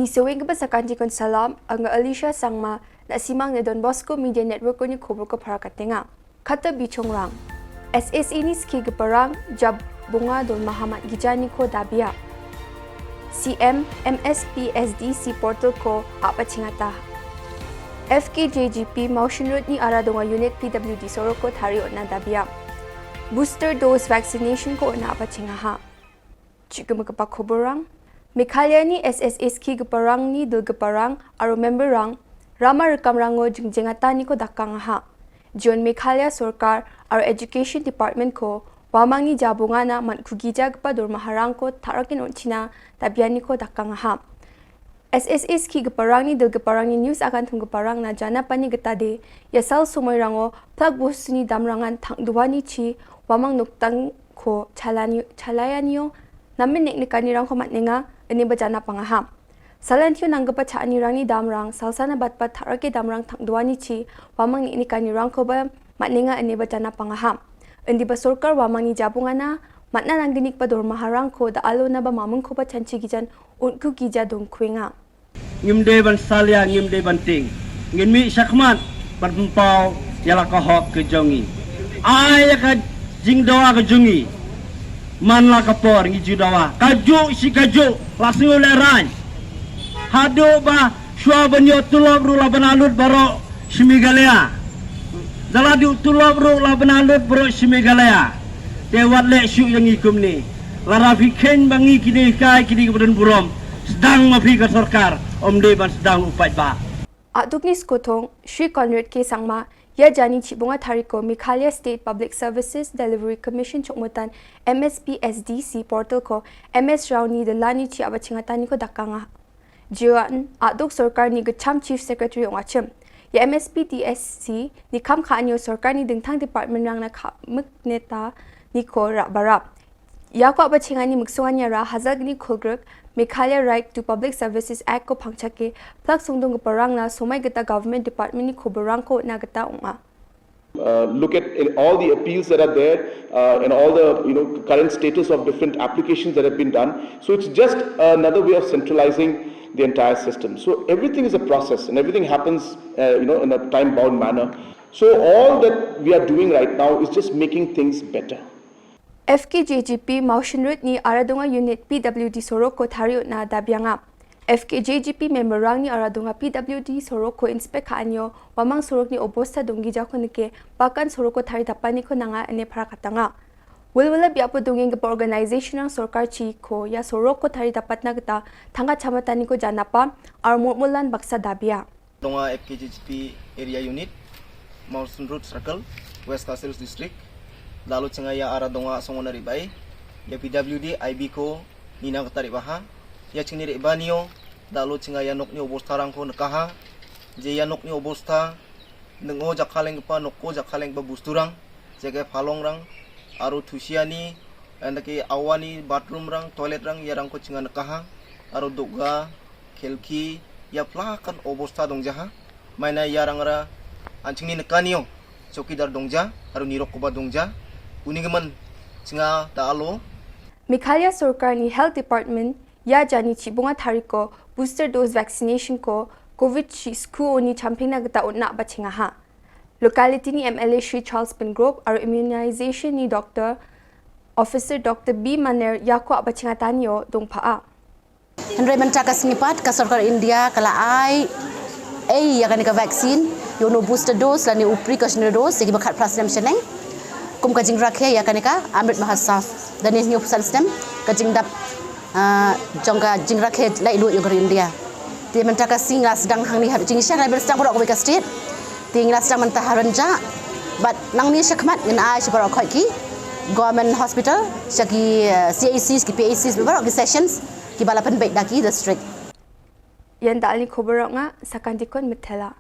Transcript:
Ni sewing ke Sakanti kon salam anga Alicia sangma na simang na Don Bosco Media Network ko ni Kobor ko para katenga. Kata bichong rang. SSE ni ski ke perang jab bunga Don Mahamat Gijani ko dabia. CM MSPSDC portal ko apa cingata. FKJGP motion road ni ara donga unit PWD soro ko thari na dabia. Booster dose vaccination ko na apa cingaha. Chika magapa Koborang. Meghalaya ni SSS ki geparang ni dul geparang aro member rang rama rekam rango jengjengata ni ko dakang ha. John Meghalaya Sorkar aro Education Department ko wamang ni jabunga na man kugija gepa dur maharang ko tharakin onchina tabian ni ko dakang ha. SSS ki geparang ni dul geparang ni news akan tung geparang na jana pani getade yasal sumoy rango plug bus ni damrangan thang duwani chi wamang nuktang ko chalayaniyo namin niknikani rang ko matninga ini bajana pangaham. Salantini nanggapa chani rang ni damrang salsana batpat tharake damrang thangduani chi wamang ni nikani rang ko ba matninga ini bajana pangaham. Indi ba sorkar wamang ni jabungana matna nangginik pa dor maharang ko da alo na ba mamung ko ba chanchi gijan unku gija dong kuinga. Ngimde ban salia ngimde ban ting. Ngimi syakmat berpau yala kahok ke jongi. Ay ka jingdoa ke jongi. Manla kapor ngi judawa kaju si kaju langsung leran hado ba shwa banyo tulab ru labanalut baro si Meghalaya daladi tulab ru labanalut baro si Meghalaya tewat lek syu yang ikum ni larafi ken bangi kini kai kini kemudian burom sedang mafi ke sorkar omde ban sedang upai ba Adukni skotong Shri Conrad ke sangma ya jani cibunga thariko Meghalaya State Public Services Delivery Commission chokmutan MSPSDC portal ko MS Rauni de lani chi abachingatani ko dakanga jiwan aduk sarkar ni gacham chief secretary ongachim ya MSPDSC ni kam khanyo sarkar ni dingthang department rang na muk neta ni ko barap ya ko abachingani muksunganya ra hazagni khulgruk Meghalaya Right to Public Services Act ko phangchake plak sungdong parang na somai gata government department ni khobarang ko na gata unga. Look at all the appeals that are there and all the current status of different applications that have been done. So it's just another way of centralizing the entire system. So everything is a process and everything happens in a time-bound manner. So all that we are doing right now is just making things better. FKJGP motion road ni aradunga unit PWD sorok ko thariot na dabyanga. FKJGP member rang ni aradunga PWD sorok ko inspect anyo wamang sorok ni obosta dongi jakonike pakan sorok ko thari tapani ko nanga ane parakatanga. Wilwala biapo donging pa organization ng sorkar chi ko ya sorok ko thari tapat na gata thanga chamatani ko janapa ar mulan baksa dabya. Donga FKJGP area unit motion road circle West Castle district lalu cengaya arah donga songona ribai ya PWD IB ko nina katari baha ya cengni ribanio lalu cengaya nok ni obosta rangko nekaha je ya nok ni obosta nengo jakaleng pa nokko jakaleng pa busturang jaga palong rang aru tusiani andake awani bathroom rang toilet rang ya rangko cenga nekaha aru doga kelki ya plakan obosta dongjaha maina ya rangra ancingni nekanio chokidar dongja aru nirok koba dongja Unigaman singa taalo Meghalaya Sorkar ni Health Department ya jani chibunga thariko booster dose vaccination ko COVID sku oni champing na gata unna bachinga ha locality ni MLA Shri Charles Pengrove ar immunization ni Dr. Officer Dr. B Maner yako abachinga tanyo dongpaa Henry mentaka sinipat ka Sorkar India kala ai ya kan ka vaccine yono booster dose lani precautionary dose segi bakat prasnam cheneng kum kajing rakhe ya kaneka amrit mahasaf dan ini upsal stem kajing dap jongga jing rakhe lai lu yo India ti mentaka singa sedang hang ni har jing sya lai bersedang borok ka state ti ngla sedang mentaharanja but nang ni syakmat ngena ai syabara khoi ki government hospital syaki CACs ki PACs berok ki sessions ki balapan baik daki district yan dali Kobor nga Sakantikon Metela